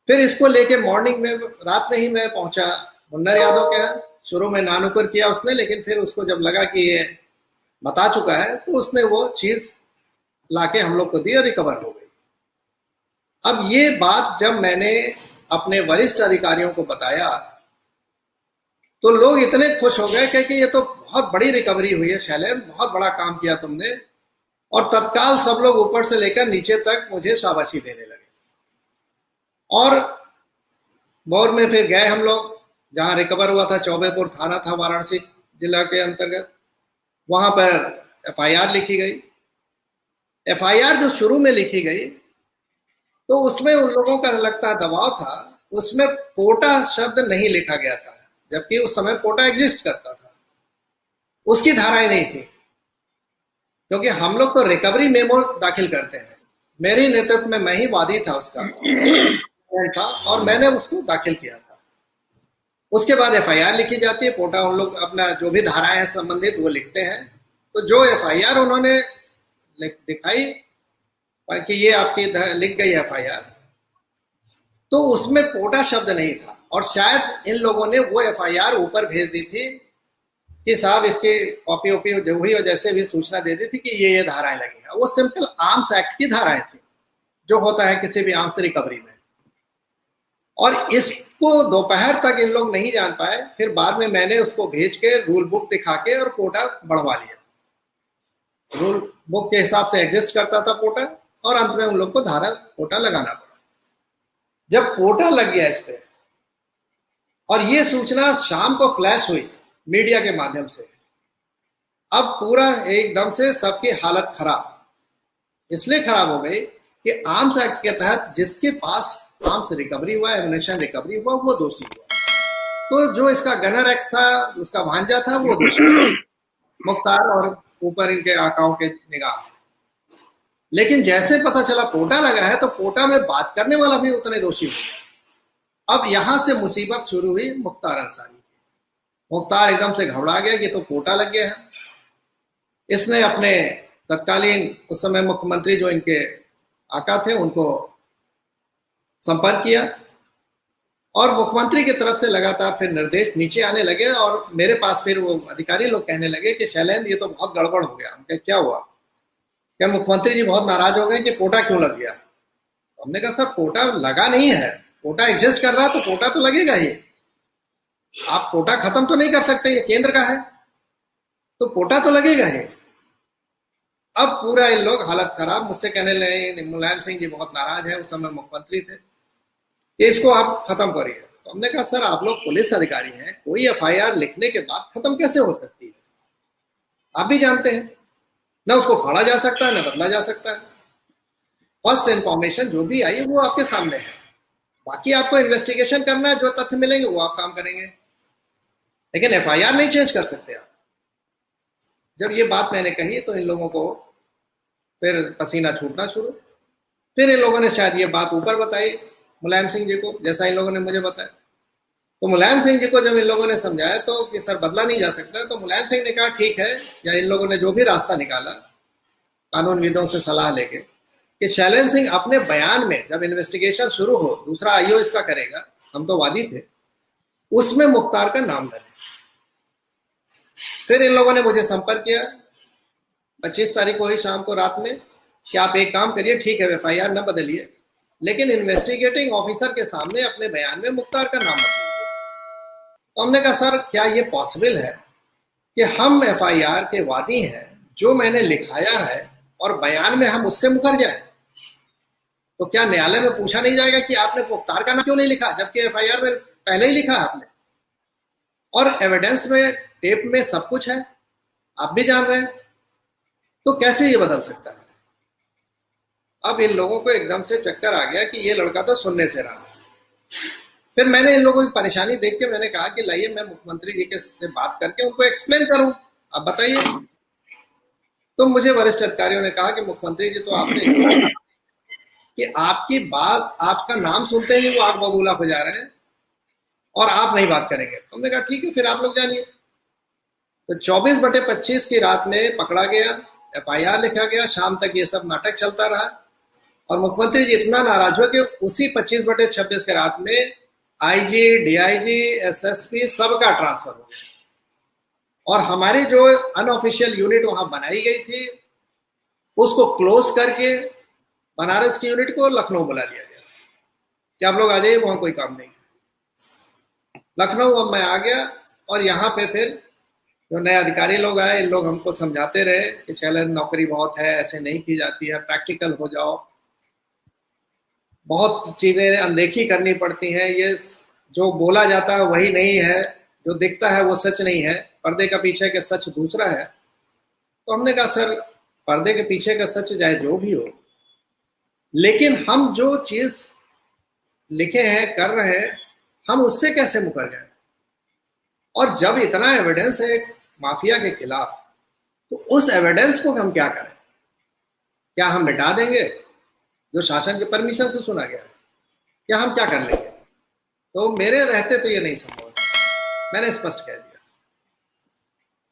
फिर इसको लेके मॉर्निंग में, रात में ही मैं पहुंचा मुन्नर यादव के यहाँ। शुरू में नानुकर किया उसने, लेकिन फिर उसको जब लगा कि ये बता चुका है तो उसने वो चीज लाके हम लोग को दी और रिकवर हो गई। अब ये बात जब मैंने अपने वरिष्ठ अधिकारियों को बताया तो लोग इतने खुश हो गए कि ये तो बहुत बड़ी रिकवरी हुई है शैलेंद्र, बहुत बड़ा काम किया तुमने। और तत्काल सब लोग ऊपर से लेकर नीचे तक मुझे शाबाशी देने लगे। और भोर में फिर गए हम लोग जहां रिकवर हुआ था, चौबेपुर थाना था वाराणसी जिला के अंतर्गत, वहां पर एफआईआर लिखी गई। एफआईआर जो शुरू में लिखी गई तो उसमें उन लोगों का लगता दबाव था, उसमें पोटा शब्द नहीं लिखा गया था, जबकि उस समय पोटा एग्जिस्ट करता था, उसकी धाराएं नहीं थी। क्योंकि हम लोग तो रिकवरी मेमो दाखिल करते हैं, मेरे नेतृत्व में मैं ही वादी था उसका था और मैंने उसको दाखिल किया था। उसके बाद एफआईआर लिखी जाती है, पोटा उन लोग अपना जो भी धाराएं हैं संबंधित वो लिखते हैं। तो जो एफआईआर उन्होंने दिखाई कि ये आपकी लिख गई एफआईआर, तो उसमें पोटा शब्द नहीं था। और शायद इन लोगों ने वो एफआईआर ऊपर भेज दी थी कि साहब इसकी कॉपी ओपी जो हुई और जैसे भी सूचना दे दी थी कि ये धाराएं लगी हैं। वो सिंपल आर्म्स एक्ट की धाराएं थी जो होता है किसी भी आर्म्स रिकवरी में। और इसको दोपहर तक इन लोग नहीं जान पाए। फिर बाद में मैंने उसको भेज के रूल बुक दिखा के और कोटा बढ़वा लिया। रूल बुक के हिसाब से एग्जिस्ट करता था कोटा, और अंत में उन लोग को धारा कोटा लगाना पड़ा। जब कोटा लग गया इस पे और ये सूचना शाम को फ्लैश हुई मीडिया के माध्यम से, अब पूरा एकदम से सबकी हालत खराब इसलिए खराब हो गई कि आर्म्स एक्ट के तहत जिसके पास आर्म्स रिकवरी हुआ, एमुनेशन रिकवरी हुआ, वो दोषी हुआ। तो जो इसका गनर एक्स था, उसका भांजा था, वो दोषी मुख्तार और ऊपर इनके आकाओं के निगाह। लेकिन जैसे पता चला पोटा लगा है तो पोटा में बात करने वाला भी उतने दोषी हो गया। अब यहां से मुसीबत शुरू हुई मुख्तार अंसारी की। मुख्तार एकदम से घबरा गया कि तो पोटा लग गया है। इसने अपने तत्कालीन उस समय मुख्यमंत्री जो इनके आका थे उनको संपर्क किया और मुख्यमंत्री की तरफ से लगातार फिर निर्देश नीचे आने लगे। और मेरे पास फिर वो अधिकारी लोग कहने लगे कि शैलेंद्र ये तो बहुत गड़बड़ हो गया। हमने क्या हुआ? क्या मुख्यमंत्री जी बहुत नाराज हो गए कि पोटा क्यों लग गया? तो हमने कहा सर पोटा लगा नहीं है, पोटा एग्जिस्ट कर रहा तो पोटा तो लगेगा ही। आप पोटा खत्म तो नहीं कर सकते, ये केंद्र का है, तो पोटा तो लगेगा ही। अब पूरा इन लोग हालत खराब, मुझसे कहने लगे, मुलायम सिंह जी बहुत नाराज है, उस समय मुख्यमंत्री थे, इसको आप खत्म करिए। तो हमने कहा सर आप लोग पुलिस अधिकारी हैं, कोई एफआईआर लिखने के बाद खत्म कैसे हो सकती है? आप भी जानते हैं ना उसको फाड़ा जा सकता है ना बदला जा सकता है। फर्स्ट इंफॉर्मेशन जो भी आई वो आपके सामने है, बाकी आपको इन्वेस्टिगेशन करना है, जो तथ्य मिलेंगे वो आप काम करेंगे, लेकिन एफआईआर नहीं चेंज कर सकते आप। जब ये बात मैंने कही तो इन लोगों को फिर पसीना छूटना शुरू। फिर इन लोगों ने शायद ये बात ऊपर बताई मुलायम सिंह जी को, जैसा इन लोगों ने मुझे बताया। तो मुलायम सिंह जी को जब इन लोगों ने समझाया तो कि सर बदला नहीं जा सकता, तो मुलायम सिंह ने कहा ठीक है, या इन लोगों ने जो भी रास्ता निकाला कानूनविदों से सलाह लेके कि शैलेंद्र सिंह अपने बयान में जब इन्वेस्टिगेशन शुरू हो, दूसरा आईओ इसका करेगा, हम तो वादी थे, उसमें मुख्तार का नाम डाले। फिर इन लोगों ने मुझे संपर्क किया 25 तारीख को ही शाम को रात में कि आप एक काम करिए, ठीक है एफआईआर न बदलिए, लेकिन इन्वेस्टिगेटिंग ऑफिसर के सामने अपने बयान में मुख्तार का नाम मत लीजिए। तो हमने कहा सर क्या ये पॉसिबल है कि हम एफआईआर के वादी हैं, जो मैंने लिखाया है और बयान में हम उससे मुकर जाए? तो क्या न्यायालय में पूछा नहीं जाएगा कि आपने मुख्तार का नाम क्यों नहीं लिखा, जबकि एफआईआर में पहले ही लिखा है आपने, और एविडेंस में टेप में सब कुछ है, आप भी जान रहे हैं, तो कैसे ये बदल सकता है? अब इन लोगों को एकदम से चक्कर आ गया कि ये लड़का तो सुनने से रहा। फिर मैंने इन लोगों की परेशानी देख के मैंने कहा कि लाइए मैं मुख्यमंत्री जी के से बात करके उनको एक्सप्लेन करूं, आप बताइए। तो मुझे वरिष्ठ अधिकारियों ने कहा कि मुख्यमंत्री जी तो आपसे कि आपकी बात, आपका नाम सुनते ही वो आग बबूला हो जा रहे हैं और आप नहीं बात करेंगे। तो हमने कहा ठीक है फिर आप लोग जानिए। तो 24/25 की रात में पकड़ा गया, एफआईआर लिखा गया, शाम तक ये सब नाटक चलता रहा। और मुख्यमंत्री जी इतना नाराज हुए कि उसी 25/26 के रात में आईजी, डीआईजी, एसएसपी सबका ट्रांसफर हो गया और हमारी जो अनऑफिशियल यूनिट वहां बनाई गई थी उसको क्लोज करके बनारस की यूनिट को लखनऊ बुला लिया गया कि आप लोग आ जाइए, वहां कोई काम नहीं है। लखनऊ अब मैं आ गया और यहाँ पे फिर जो नए अधिकारी लोग आए, इन लोग हमको समझाते रहे कि चैलेंज नौकरी बहुत है, ऐसे नहीं की जाती है, प्रैक्टिकल हो जाओ, बहुत चीजें अनदेखी करनी पड़ती हैं, ये जो बोला जाता है वही नहीं है, जो दिखता है वो सच नहीं है, पर्दे का पीछे का सच दूसरा है। तो हमने कहा सर, पर्दे के पीछे का सच चाहे जो भी हो, लेकिन हम जो चीज लिखे हैं, कर रहे हैं, हम उससे कैसे मुकर जाए। और जब इतना एविडेंस है माफिया के खिलाफ, तो उस एविडेंस को हम क्या करें? क्या हम मिटा देंगे जो शासन के परमिशन से सुना गया है? क्या हम क्या कर लेंगे? तो मेरे रहते तो ये नहीं संभव था, मैंने स्पष्ट कह दिया।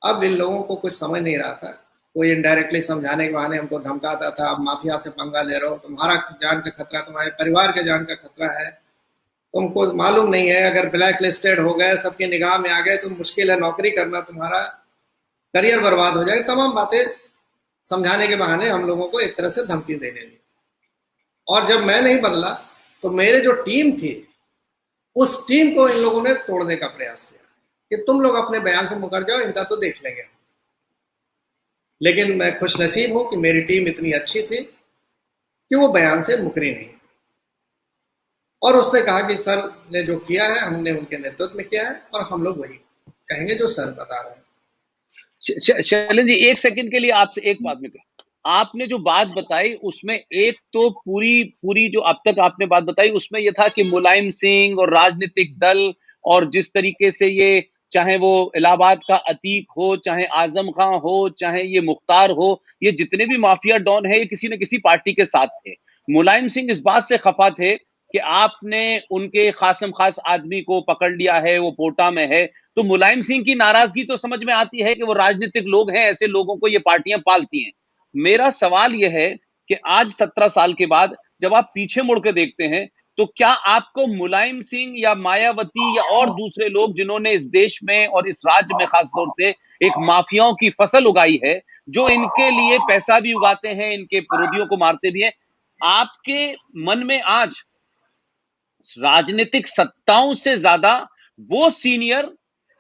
अब इन लोगों को कुछ समझ नहीं रहा था, कोई इनडायरेक्टली समझाने के बहाने हमको धमकाता था, अब माफिया से पंगा ले रहे हो, तुम्हारा जान का खतरा, तुम्हारे परिवार के जान का खतरा है, तुमको मालूम नहीं है, अगर ब्लैक लिस्टेड हो गए, सबकी निगाह में आ गए तो मुश्किल है नौकरी करना, तुम्हारा करियर बर्बाद हो जाएगा। तमाम बातें समझाने के बहाने हम लोगों को एक तरह से धमकी देने लगी। और जब मैं नहीं बदला तो मेरे जो टीम थी, उस टीम को इन लोगों ने तोड़ने का प्रयास किया कि तुम लोग अपने बयान से मुकर जाओ, इनका तो देख लेंगे। लेकिन मैं खुश नसीब हूं कि मेरी टीम इतनी अच्छी थी कि वो बयान से मुकरी नहीं, और उसने कहा कि सर ने जो किया है हमने उनके नेतृत्व में किया है और हम लोग वही कहेंगे जो सर बता रहे हैं। शैलेंद्र जी, एक सेकंड के लिए आपसे एक बात में आपने जो बात बताई उसमें एक तो पूरी जो अब तक आपने बात बताई उसमें यह था कि मुलायम सिंह और राजनीतिक दल और जिस तरीके से ये, चाहे वो इलाहाबाद का अतीक हो, चाहे आजम खां हो, चाहे ये मुख्तार हो, ये जितने भी माफिया डॉन है ये किसी न किसी पार्टी के साथ थे। मुलायम सिंह इस बात से खफा थे कि आपने उनके खासम खास आदमी को पकड़ लिया है, वो पोटा में है। तो मुलायम सिंह की नाराजगी तो समझ में आती है कि वो राजनीतिक लोग हैं, ऐसे लोगों को ये पार्टियां पालती हैं। मेरा सवाल यह है कि आज 17 साल के बाद जब आप पीछे मुड़ के देखते हैं तो क्या आपको मुलायम सिंह या मायावती या और दूसरे लोग जिन्होंने इस देश में और इस राज्य में खासतौर से एक माफियाओं की फसल उगाई है, जो इनके लिए पैसा भी उगाते हैं, इनके विरोधियों को मारते भी हैं, आपके मन में आज राजनीतिक सत्ताओं से ज्यादा वो सीनियर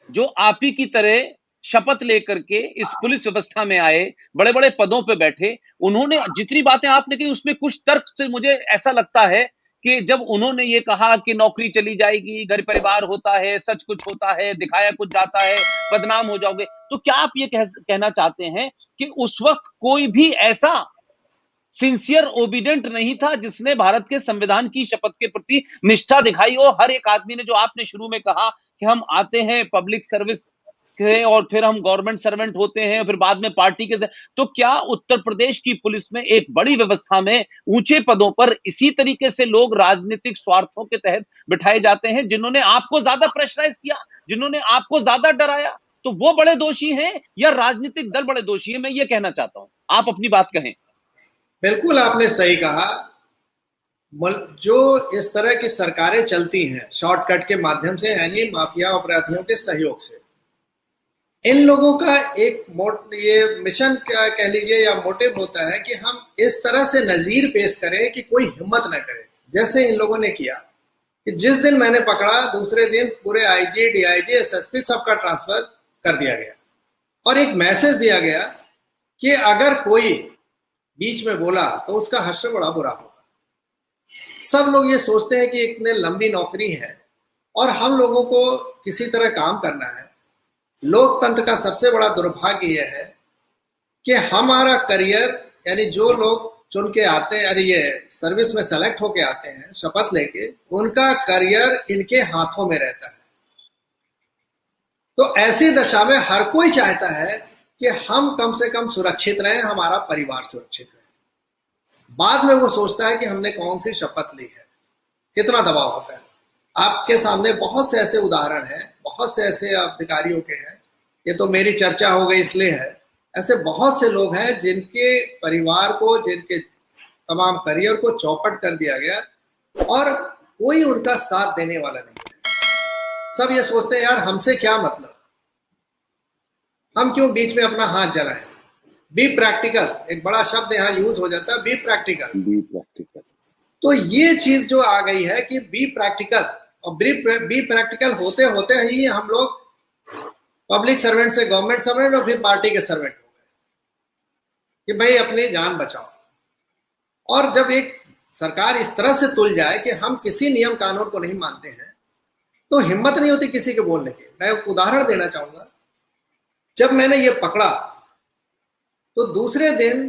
जो आप ही की तरह शपथ लेकर के इस पुलिस व्यवस्था में आए, बड़े बड़े पदों पे बैठे, उन्होंने जितनी बातें आपने की उसमें कुछ तर्क से मुझे ऐसा लगता है कि जब उन्होंने ये कहा कि नौकरी चली जाएगी, घर परिवार होता है, सच कुछ होता है, दिखाया कुछ जाता है, बदनाम हो जाओगे, तो क्या आप ये कहना चाहते हैं कि उस वक्त कोई भी ऐसा सिंसियर ओबीडेंट नहीं था जिसने भारत के संविधान की शपथ के प्रति निष्ठा दिखाई हो? हर एक आदमी ने, जो आपने शुरू में कहा कि हम आते हैं पब्लिक सर्विस के और फिर हम गवर्नमेंट सर्वेंट होते हैं, फिर बाद में पार्टी के, तो क्या उत्तर प्रदेश की पुलिस में एक बड़ी व्यवस्था में ऊंचे पदों पर इसी तरीके से लोग राजनीतिक स्वार्थों के तहत बिठाए जाते हैं, जिन्होंने आपको ज्यादा प्रेशराइज किया, जिन्होंने आपको ज्यादा डराया, तो वो बड़े दोषी हैं या राजनीतिक दल बड़े दोषी हैं? मैं ये कहना चाहता हूं, आप अपनी बात कहें। बिल्कुल आपने सही कहा। जो इस तरह की सरकारें चलती हैं शॉर्टकट के माध्यम से, यानी माफिया अपराधियों के सहयोग से, इन लोगों का एक ये मिशन क्या कह लीजिए या मोटिव होता है कि हम इस तरह से नजीर पेश करें कि कोई हिम्मत न करे, जैसे इन लोगों ने किया कि जिस दिन मैंने पकड़ा दूसरे दिन पूरे आईजी, डीआईजी, एसएसपी सबका ट्रांसफर कर दिया गया और एक मैसेज दिया गया कि अगर कोई बीच में बोला तो उसका हश्र बड़ा बुरा होगा। सब लोग ये सोचते हैं कि इतने लंबी नौकरी है और हम लोगों को किसी तरह काम करना है। लोकतंत्र का सबसे बड़ा दुर्भाग्य यह है कि हमारा करियर, यानी जो लोग चुन के आते हैं, ये सर्विस में सेलेक्ट होके आते हैं शपथ लेके, उनका करियर इनके हाथों में रहता है। तो ऐसी दशा में हर कोई चाहता है कि हम कम से कम सुरक्षित रहें, हमारा परिवार सुरक्षित रहे। बाद में वो सोचता है कि हमने कौन सी शपथ ली है, कितना दबाव होता है। आपके सामने बहुत से ऐसे उदाहरण हैं, बहुत से ऐसे अधिकारियों के हैं, ये तो मेरी चर्चा हो गई इसलिए है, ऐसे बहुत से लोग हैं जिनके परिवार को, जिनके तमाम करियर को चौपट कर दिया गया और कोई उनका साथ देने वाला नहीं है। सब ये सोचते हैं यार हमसे क्या मतलब, हम क्यों बीच में अपना हाथ जलाएं। बी प्रैक्टिकल, एक बड़ा शब्द यहाँ यूज हो जाता है, बी प्रैक्टिकल। बी प्रैक्टिकल, तो ये चीज जो आ गई है कि बी प्रैक्टिकल, और बी प्रैक्टिकल होते होते ही हम लोग पब्लिक सर्वेंट से गवर्नमेंट सर्वेंट और फिर पार्टी के सर्वेंट हो गए कि भाई अपनी जान बचाओ। और जब एक सरकार इस तरह से तुल जाए कि हम किसी नियम कानून को नहीं मानते हैं, तो हिम्मत नहीं होती किसी के बोलने की। मैं एक उदाहरण देना चाहूंगा, जब मैंने ये पकड़ा तो दूसरे दिन,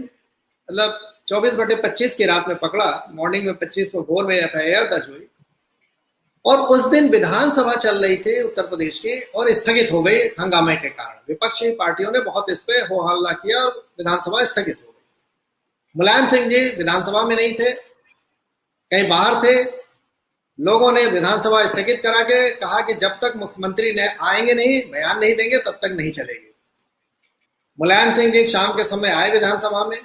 मतलब 24/25 की रात में पकड़ा, मॉर्निंग में 25 में भोर में FIR दर्ज हुई, और उस दिन विधानसभा चल रही थी उत्तर प्रदेश की और स्थगित हो गई हंगामे के कारण। विपक्षी पार्टियों ने बहुत इस पे हो हल्ला किया और विधानसभा स्थगित हो गई। मुलायम सिंह जी विधानसभा में नहीं थे, कहीं बाहर थे। लोगों ने विधानसभा स्थगित करा के कहा कि जब तक मुख्यमंत्री ने आएंगे नहीं, बयान नहीं देंगे, तब तक नहीं चलेगी। मुलायम सिंह जी शाम के समय आए विधानसभा में,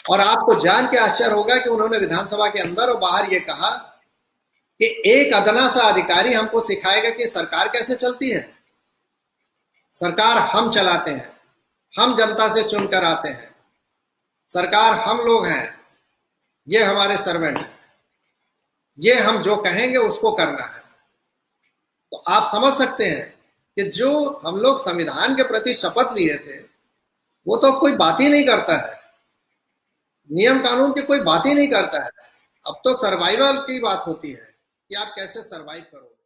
और आपको जान के आश्चर्य होगा कि उन्होंने विधानसभा के अंदर और बाहर ये कहा कि एक अदना सा अधिकारी हमको सिखाएगा कि सरकार कैसे चलती है। सरकार हम चलाते हैं, हम जनता से चुनकर आते हैं, सरकार हम लोग हैं, ये हमारे सर्वेंट हैं, ये हम जो कहेंगे उसको करना है। तो आप समझ सकते हैं कि जो हम लोग संविधान के प्रति शपथ लिए थे वो तो कोई बात ही नहीं करता है, नियम कानून की कोई बात ही नहीं करता है। अब तो सर्वाइवल की बात होती है कि आप कैसे सर्वाइव करोगे।